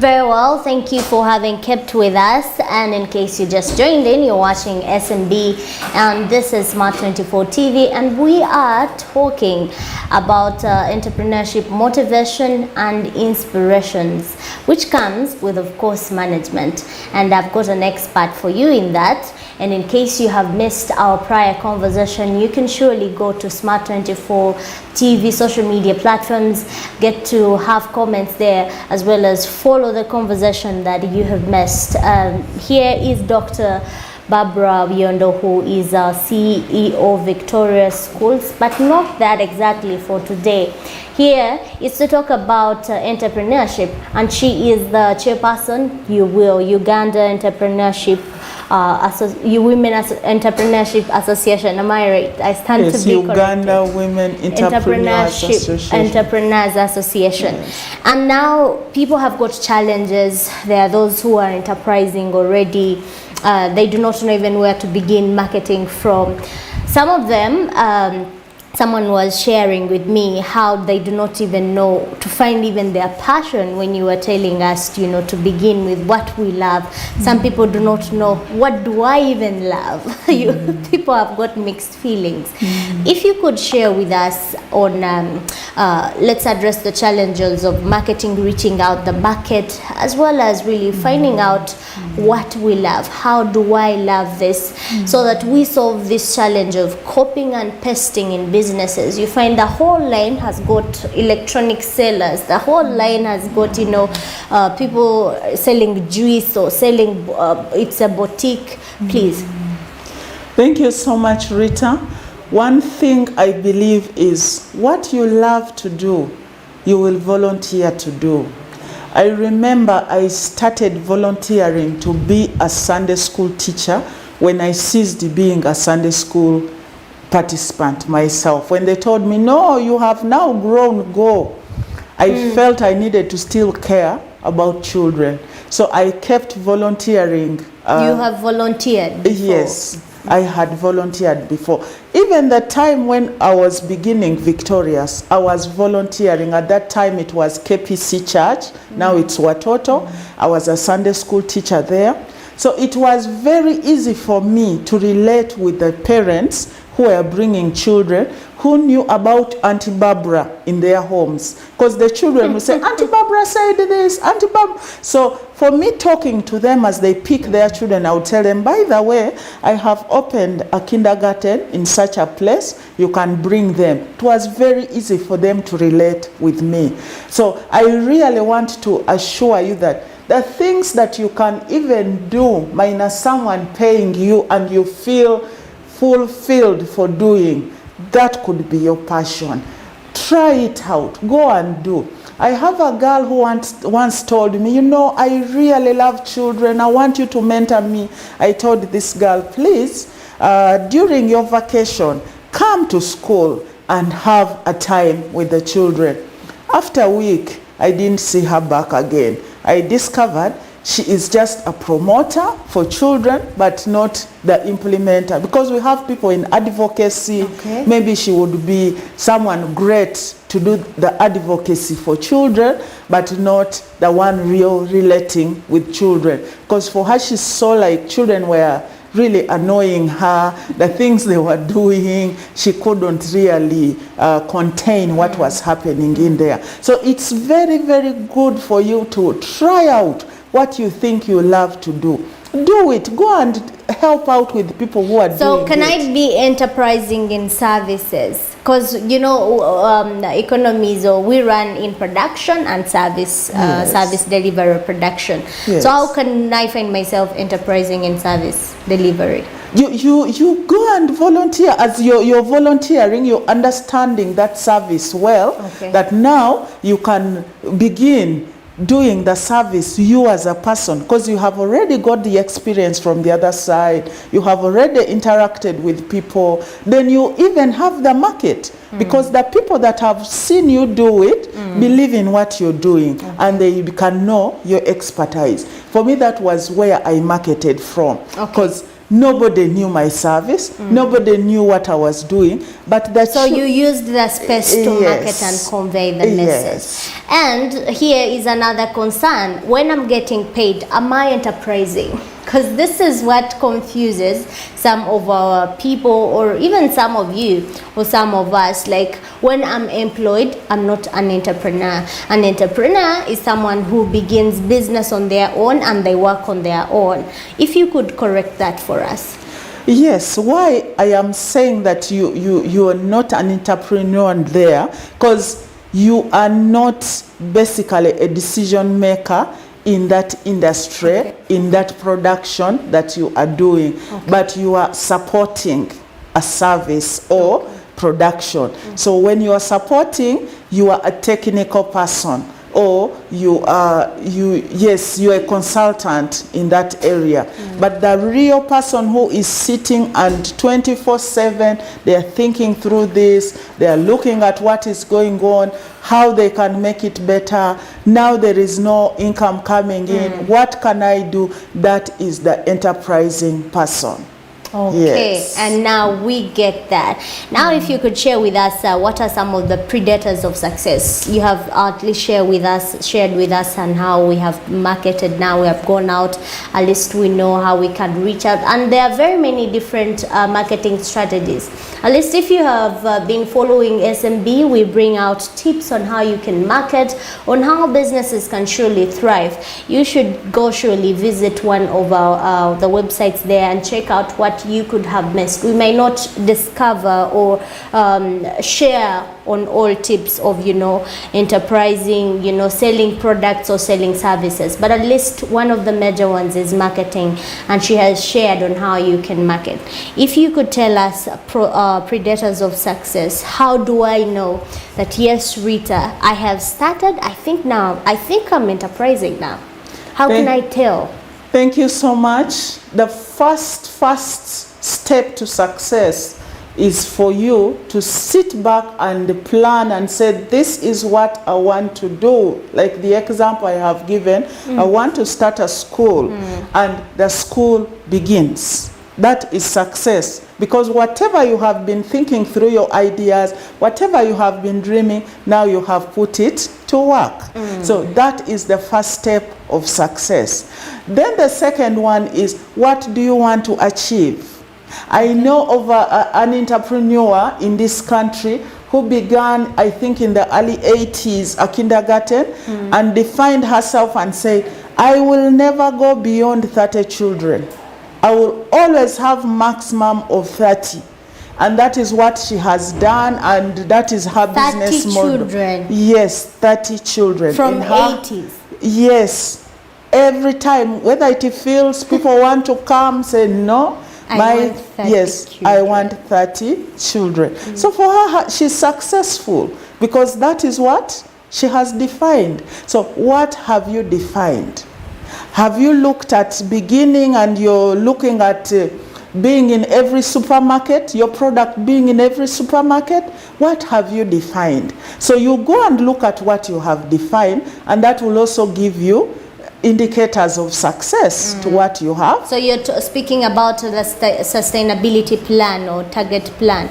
Very well, thank you for having kept with us. And in case you just joined in, you're watching SMB, and this is Smart 24 TV, and we are talking about entrepreneurship, motivation and inspirations, which comes with, of course, management. And I've got an expert for you in that. And in case you have missed our prior conversation, you can surely go to Smart 24 TV social media platforms, get to have comments there, as well as follow the conversation that you have missed. Here is Dr. Barbara Biondo, who is our CEO Victoria Schools, but not that exactly for today. Here is to talk about entrepreneurship, and she is the chairperson, Uganda Entrepreneurship Women Entrepreneurship Association. Am I right? I stand to be Uganda corrected. Women Entrepreneurs Association. Yes. And now people have got challenges. There are those who are enterprising already. They do not know even where to begin marketing from. Some of them, someone was sharing with me how they do not even know to find even their passion. When you were telling us, to begin with what we love. Some people do not know, what do I even love? People have got mixed feelings. If you could share with us on, let's address the challenges of marketing, reaching out the market, as well as really finding out what we love. How do I love this? So that we solve this challenge of copying and pasting in businesses. You find the whole line has got electronic sellers. The whole line has got, people selling juice or selling, it's a boutique. Please. Thank you so much, Rita. One thing I believe is what you love to do, you will volunteer to do. I remember I started volunteering to be a Sunday school teacher when I ceased being a Sunday school participant myself. When they told me, no, you have now grown, go. I felt I needed to still care about children. So I kept volunteering. You have volunteered before? Yes, I had volunteered before. Even the time when I was beginning Victorious, I was volunteering. At that time it was KPC Church, now it's Watoto. I was a Sunday school teacher there. So it was very easy for me to relate with the parents who were bringing children, who knew about Auntie Barbara in their homes. Because the children would say, Auntie Barbara said this, Auntie Barbara. So for me talking to them as they pick their children, I would tell them, by the way, I have opened a kindergarten in such a place, you can bring them. It was very easy for them to relate with me. So I really want to assure you that the things that you can even do minus someone paying you and you feel fulfilled for doing, that could be your passion. Try it out. Go and do. I have a girl who once told me, I really love children. I want you to mentor me. I told this girl, please, during your vacation, come to school and have a time with the children. After a week, I didn't see her back again. I discovered she is just a promoter for children, but not the implementer. Because we have people in advocacy, maybe she would be someone great to do the advocacy for children, but not the one relating with children. Because for her, she saw like children were really annoying her, the things they were doing, she couldn't really contain what was happening in there. So it's very, very good for you to try out what you think you love to do. Do it. Go and help out with people who are doing it. So can I be enterprising in services? Because, economies, or we run in production and service, service delivery production. Yes. So how can I find myself enterprising in service delivery? You go and volunteer. As you're volunteering, you're understanding that service well, that now you can begin doing the service you as a person, because you have already got the experience from the other side, you have already interacted with people, then you even have the market, because the people that have seen you do it believe in what you're doing, and they can know your expertise. For me, that was where I marketed from, because Nobody knew my service. Nobody knew what I was doing. But that So you used the space to market and convey the message. And here is another concern. When I'm getting paid, am I enterprising? Because this is what confuses some of our people, or even some of you or some of us. Like, when I'm employed, I'm not an entrepreneur. An entrepreneur is someone who begins business on their own and they work on their own. If you could correct that for us. Yes, why I am saying that you are not an entrepreneur there, because you are not basically a decision maker in that industry, in that production that you are doing, but you are supporting a service or production. So when you are supporting, you are a technical person, or you are a consultant in that area. But the real person who is sitting and 24/7, they are thinking through this, they are looking at what is going on, how they can make it better. Now there is no income coming in, what can I do? That is the enterprising person. Okay, Yes. and now we get that. Now, if you could share with us, what are some of the predators of success? You have at least shared with us, and how we have marketed. Now we have gone out. At least we know how we can reach out, and there are very many different marketing strategies. At least if you have been following SMB, we bring out tips on how you can market, on how businesses can surely thrive. You should go surely visit one of our the websites there and check out what you could have missed. We may not discover or share on all tips of, enterprising, selling products or selling services, but at least one of the major ones is marketing, and she has shared on how you can market. If you could tell us predators of success, how do I know that, yes, Rita, I have started, I think I'm enterprising now? How can I tell? Thank you so much. The first step to success is for you to sit back and plan and say, this is what I want to do. Like the example I have given, I want to start a school, and the school begins. That is success, because whatever you have been thinking through, your ideas, whatever you have been dreaming, now you have put it to work. So that is the first step of success. Then the second one is, what do you want to achieve? I know of an entrepreneur in this country who began, I think in the early 80s, a kindergarten, and defined herself and said, I will never go beyond 30 children. I will always have maximum of 30. And that is what she has done, and that is her business model. 30 children? Yes, 30 children. From 80s? Yes. Every time, whether it feels people want to come, say no. I want 30 children. So for her, she's successful, because that is what she has defined. So what have you defined? Have you looked at beginning, and you're looking at being in every supermarket, your product being in every supermarket? What have you defined? So you go and look at what you have defined, and that will also give you indicators of success to what you have. So you're speaking about the sustainability plan or target plan.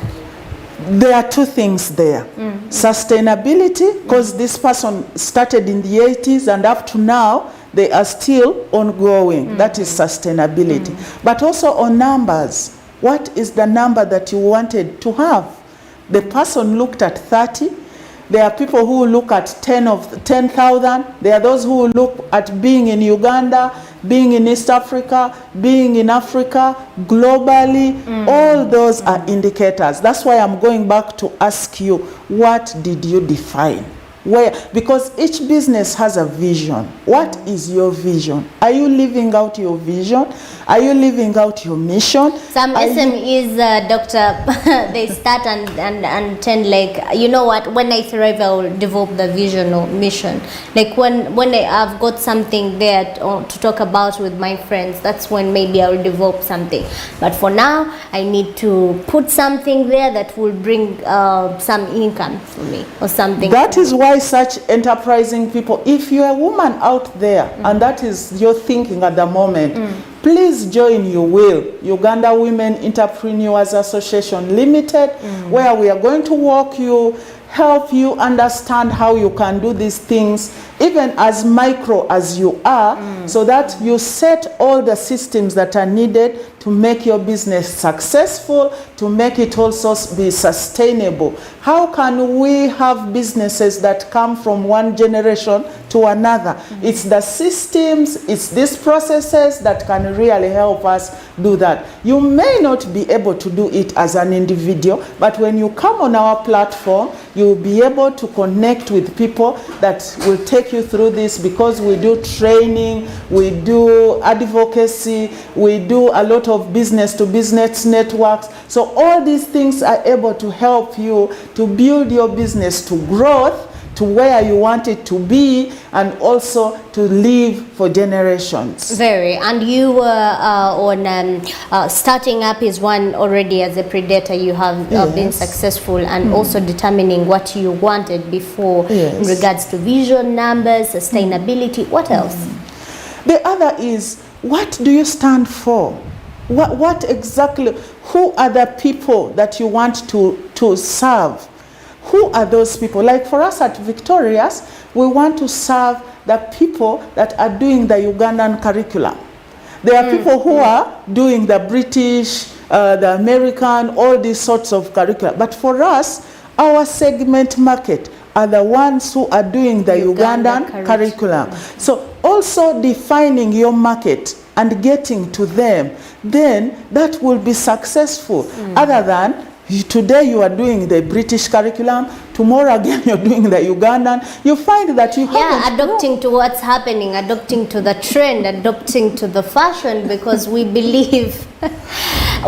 There are two things there. Sustainability, because this person started in the 80s and up to now, they are still ongoing. That is sustainability. But also on numbers. What is the number that you wanted to have? The person looked at 30. There are people who look at 10,000. There are those who look at being in Uganda, being in East Africa, being in Africa, globally. All those are indicators. That's why I'm going back to ask you, what did you define? Where? Because each business has a vision. What is your vision? Are you living out your vision? Are you living out your mission? Some SMEs, doctor, they start and tend like, you know what, when I thrive, I will develop the vision or mission. Like when I've got something there to talk about with my friends, that's when maybe I will develop something. But for now, I need to put something there that will bring some income for me or something. That is why try such enterprising people. If you're a woman out there and that is your thinking at the moment, please join You Will, Uganda Women Entrepreneurs Association Limited, where we are going to walk you, help you understand how you can do these things, even as micro as you are, so that you set all the systems that are needed to make your business successful, to make it also be sustainable. How can we have businesses that come from one generation to another? It's the systems, it's these processes that can really help us do that. You may not be able to do it as an individual, but when you come on our platform, you'll be able to connect with people that will take you through this, because we do training, we do advocacy, we do a lot of business to business networks. So all these things are able to help you to build your business to growth, to where you want it to be, and also to live for generations. Very. And you were on starting up is one already as a predator. You have been successful, and also determining what you wanted before in regards to vision, numbers, sustainability. What else? The other is, what do you stand for? What exactly, who are the people that you want to serve? Who are those people? Like for us at Victorious, we want to serve the people that are doing the Ugandan curriculum. There are people who are doing the British, the American, all these sorts of curricula. But for us, our segment market are the ones who are doing the Ugandan curriculum. So also defining your market and getting to them, then that will be successful. Other than today you are doing the British curriculum, tomorrow again you're doing the Ugandan, you find that you haven't adopting to what's happening, adopting to the trend, adopting to the fashion, because we believe,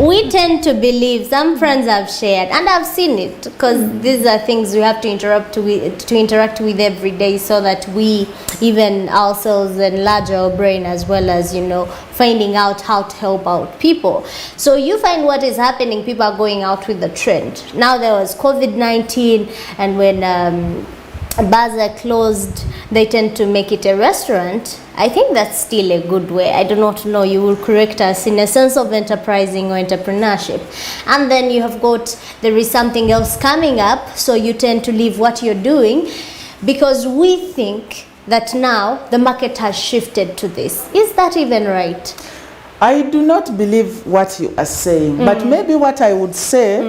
we tend to believe, some friends have shared, and I've seen it, because these are things we have to interact with every day, so that we even ourselves enlarge our brain, as well as, you know, finding out how to help out people. So you find what is happening, people are going out with the trend. Now there was COVID-19, and when bars are closed, they tend to make it a restaurant. I think that's still a good way. I do not know, you will correct us, in a sense of enterprising or entrepreneurship. And then you have got, there is something else coming up, so you tend to leave what you're doing, because we think that now the market has shifted to this. Is that even right? I do not believe what you are saying, but maybe what I would say,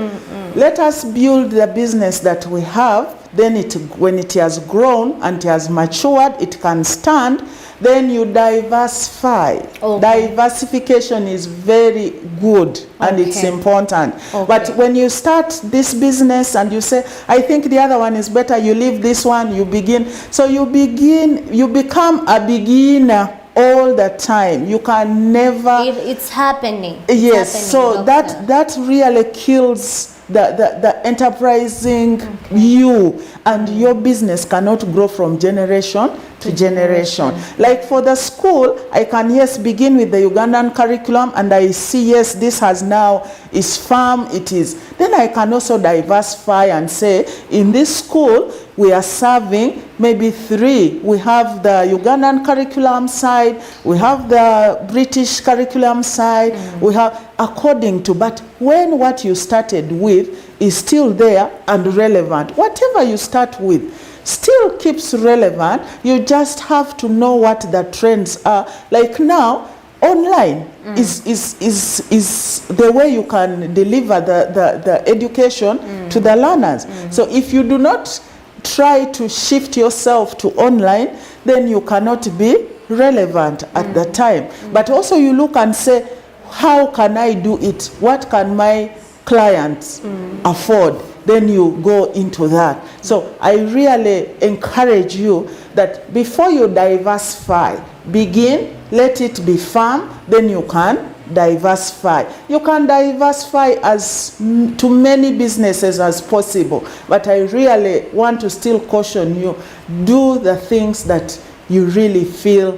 let us build the business that we have, then when it has grown and it has matured, it can stand, then you diversify. Diversification is very good and it's important. But when you start this business and you say, I think the other one is better, you leave this one, you begin. So you become a beginner all the time. You can never. It's happening. Yes. So that really kills the enterprising you, and your business cannot grow from generation to generation. Like for the school, I can begin with the Ugandan curriculum, and I see this has now is firm, it is. Then I can also diversify and say, in this school we are serving maybe 3. We have the Ugandan curriculum side, we have the British curriculum side, we have according to, but when what you started with is still there and relevant, whatever you start with still keeps relevant. You just have to know what the trends are. Like now, online is the way you can deliver the education to the learners. So if you do not try to shift yourself to online, then you cannot be relevant at the time. But also you look and say, how can I do it? What can my clients afford? Then you go into that. So I really encourage you that before you diversify, begin, let it be firm, then you can diversify. You can diversify as to many businesses as possible, but I really want to still caution you, do the things that you really feel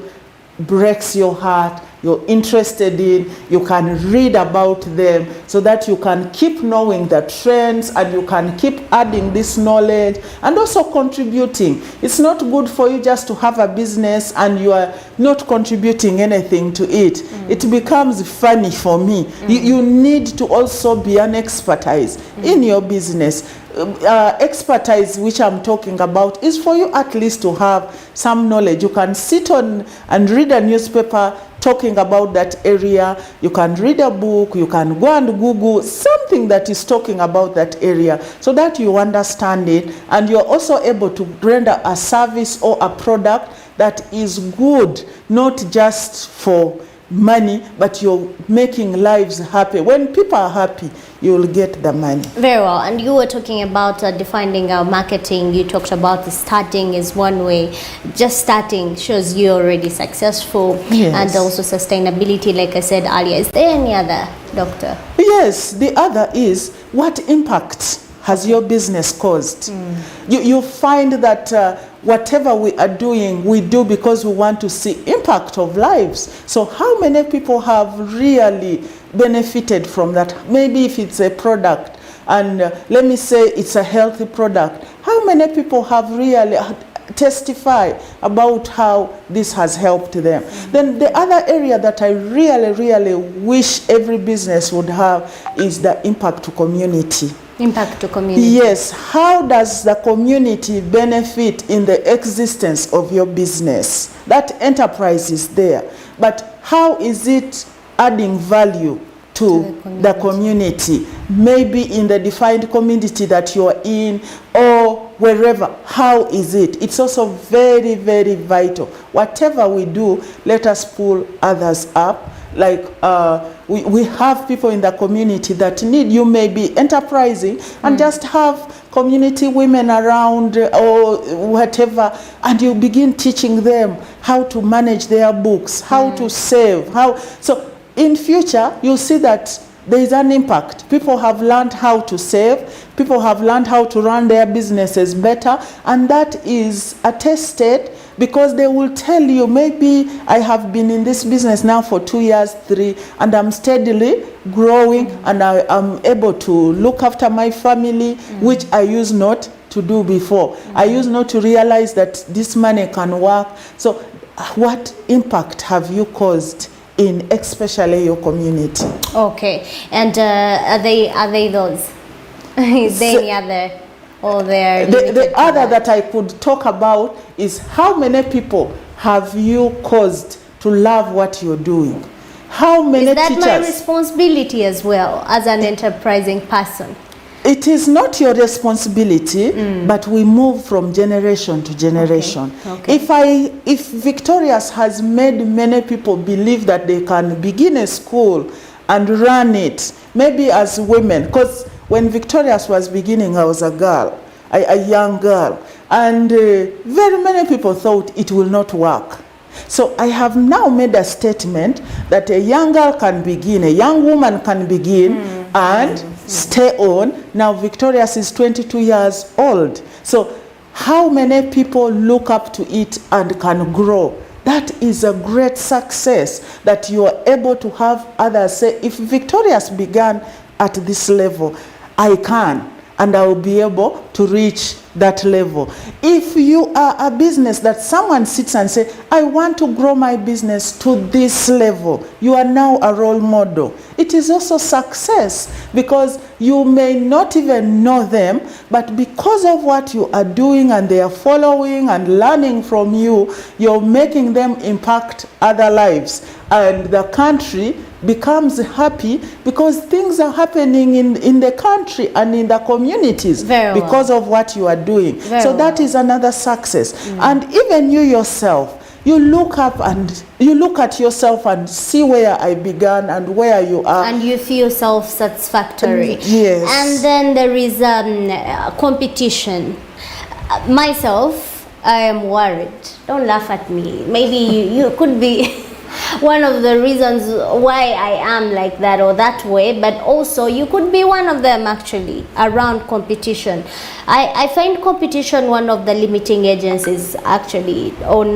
breaks your heart, you're interested in, you can read about them so that you can keep knowing the trends and you can keep adding this knowledge and also contributing. It's not good for you just to have a business and you are not contributing anything to it. It becomes funny for me. You need to also be an expertise in your business. Expertise which I'm talking about is for you at least to have some knowledge. You can sit on and read a newspaper talking about that area. You can read a book. You can go and Google something that is talking about that area so that you understand it, and you're also able to render a service or a product that is good, not just for money, but you're making lives happy. When people are happy, you'll get the money. Very well. And you were talking about defining our marketing. You talked about the starting is one way. Just starting shows you're already successful. Yes. And also sustainability, like I said earlier. Is there any other, Doctor? Yes, the other is what impact has your business caused? You find that whatever we are doing, we do because we want to see impact of lives. So how many people have really benefited from that? Maybe if it's a product, and let me say it's a healthy product, how many people have really testify about how this has helped them? Then the other area that I really wish every business would have is the impact to community. Impact to community. Yes. How does the community benefit in the existence of your business? That enterprise is there, but how is it adding value to the community? Maybe in the defined community that you are in or wherever. How is it? It's also very vital. Whatever we do, let us pull others up. Like we have people in the community that need, you may be enterprising and just have community women around or whatever, and you begin teaching them how to manage their books, how to save, so in future you'll see that there is an impact. People have learned how to save, people have learned how to run their businesses better, and that is attested because they will tell you, maybe I have been in this business now for 2 years, 3, and I'm steadily growing and I am able to look after my family, which I used not to do before. I used not to realize that this money can work. So what impact have you caused in especially your community? Okay. And are they those? Is there any other? Or the other that I could talk about is how many people have you caused to love what you're doing? How many teachers? Is that my responsibility as well as an enterprising person? It is not your responsibility, but we move from generation to generation. Okay. If Victorious has made many people believe that they can begin a school and run it, maybe as women, because when Victorious was beginning, I was a girl, a young girl, and very many people thought it will not work. So I have now made a statement that a young girl can begin, a young woman can begin and stay on. Now Victorious is 22 years old. So how many people look up to it and can grow? That is a great success, that you are able to have others say, if Victorious began at this level, I can, and I will be able to reach that level. If you are a business that someone sits and say, I want to grow my business to this level, you are now a role model. It is also success, because you may not even know them, but because of what you are doing and they are following and learning from you, you're making them impact other lives, and the country becomes happy because things are happening in the country and in the communities because of what you are doing. So that is another success. And even you yourself, you look up and you look at yourself and see where I began and where you are. And you feel self-satisfactory. Yes. And then there is competition. Myself, I am worried. Don't laugh at me. Maybe you could be one of the reasons why I am like that or that way, but also you could be one of them actually around competition. I find competition one of the limiting agencies actually on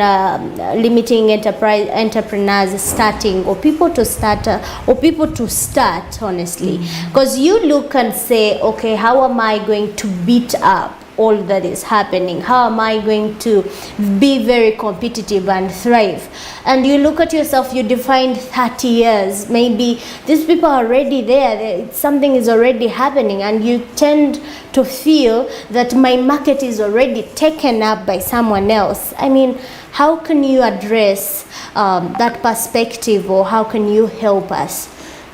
limiting entrepreneurs starting or people to start honestly, because you look and say, okay, how am I going to beat up all that is happening? How am I going to be very competitive and thrive? And you look at yourself, you define 30 years, maybe these people are already there, something is already happening, and you tend to feel that my market is already taken up by someone else. I mean, how can you address that perspective, or how can you help us?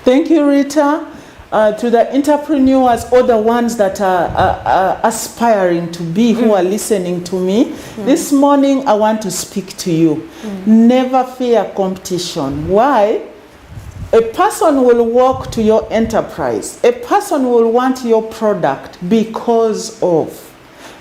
Thank you, Rita. To the entrepreneurs or the ones that are aspiring to be, who are listening to me, this morning I want to speak to you. Never fear competition. Why? A person will walk to your enterprise. A person will want your product because of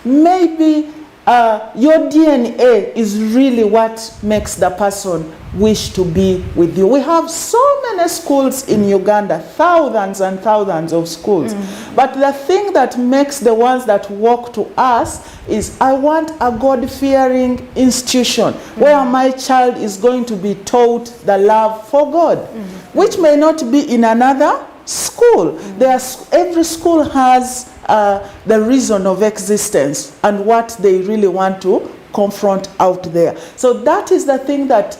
maybe your DNA is really what makes the person wish to be with you. We have so many schools in Uganda, thousands and thousands of schools. But the thing that makes the ones that walk to us is, I want a God-fearing institution where my child is going to be taught the love for God, which may not be in another school. Every school has the reason of existence and what they really want to confront out there. So that is the thing that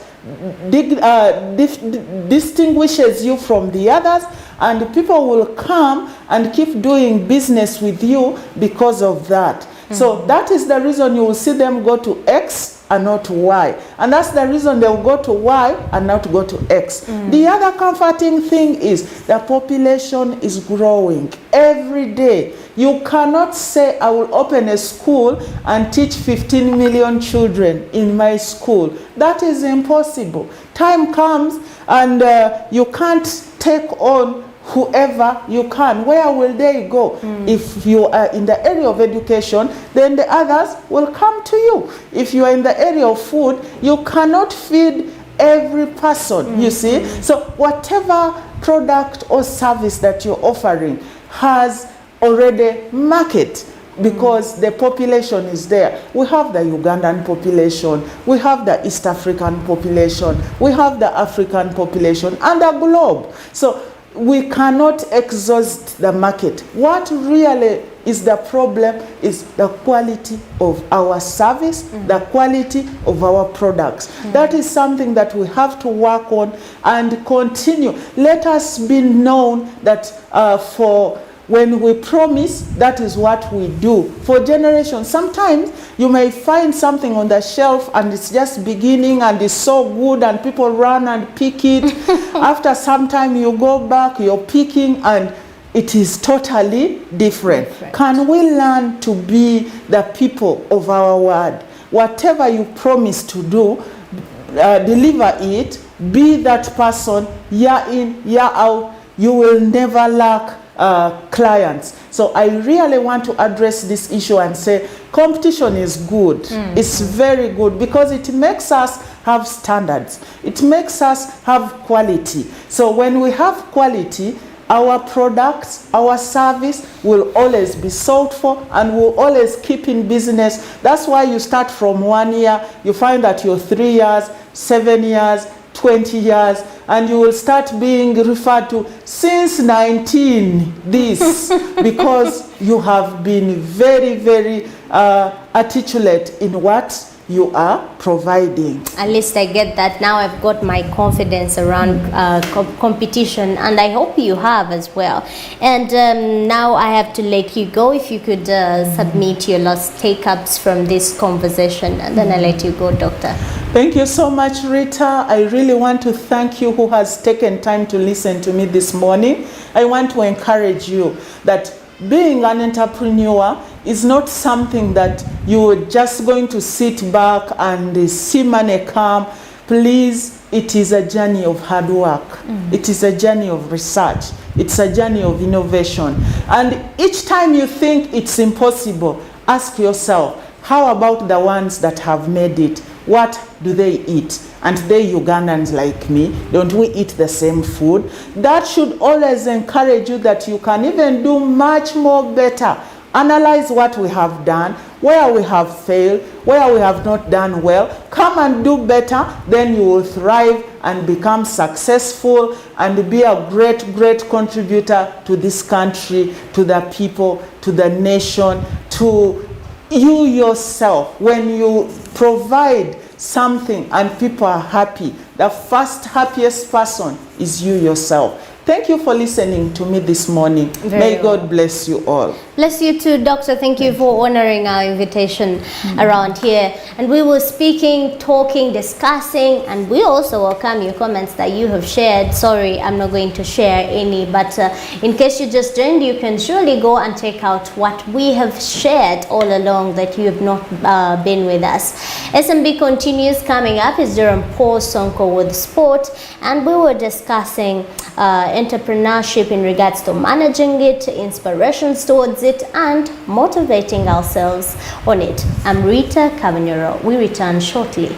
distinguishes you from the others, and people will come and keep doing business with you because of that. So that is the reason you will see them go to X and not to Y. And that's the reason they will go to Y and not go to X. The other comforting thing is the population is growing every day. You cannot say, I will open a school and teach 15 million children in my school. That is impossible. Time comes and you can't take on whoever you can. Where will they go? If you are in the area of education, then the others will come to you. If you are in the area of food, you cannot feed every person, you see. So whatever product or service that you're offering has already market, because the population is there. We have the Ugandan population, we have the East African population, we have the African population, and the globe. So we cannot exhaust the market. What really is the problem is the quality of our service, the quality of our products. That is something that we have to work on and continue. Let us be known that for when we promise, that is what we do for generations. Sometimes you may find something on the shelf and it's just beginning and it's so good and people run and pick it. After some time you go back, you're picking and it is totally different. Can we learn to be the people of our word? Whatever you promise to do, deliver it, be that person, year in, year out. You will never lack clients. So I really want to address this issue and say competition is good. It's very good because it makes us have standards. It makes us have quality. So when we have quality, our products, our service will always be sought for and will always keep in business. That's why you start from 1 year, you find that you're 3 years, 7 years, 20 years, and you will start being referred to since 19 this because you have been very, very articulate in what you are providing. At least I get that. Now I've got my confidence around competition, and I hope you have as well. And now I have to let you go. If you could submit your last take-ups from this conversation, and then I'll let you go, Doctor. Thank you so much, Rita. I really want to thank you who has taken time to listen to me this morning. I want to encourage you that being an entrepreneur is not something that you're just going to sit back and see money come. Please, it is a journey of hard work. It is a journey of research. It's a journey of innovation. And each time you think it's impossible, ask yourself, how about the ones that have made it? what do they eat? And they Ugandans like me, don't we eat the same food? That should always encourage you that you can even do much more better. Analyze what we have done, where we have failed, where we have not done well. Come and do better, then you will thrive and become successful and be a great, great contributor to this country, to the people, to the nation, to you yourself. When you provide something and people are happy, the first happiest person is you yourself. Thank you for listening to me this morning. May God bless you all. Bless you too, Doctor. Thank you for honoring our invitation around here. And we were speaking, talking, discussing, and we also welcome your comments that you have shared. Sorry, I'm not going to share any, but in case you just joined, you can surely go and check out what we have shared all along that you have not been with us. SMB continues. Coming up is Jerome Paul Sonko with sport, and we were discussing entrepreneurship in regards to managing it, inspirations towards it, and motivating ourselves on it. I'm Rita Cavaniero. We return shortly.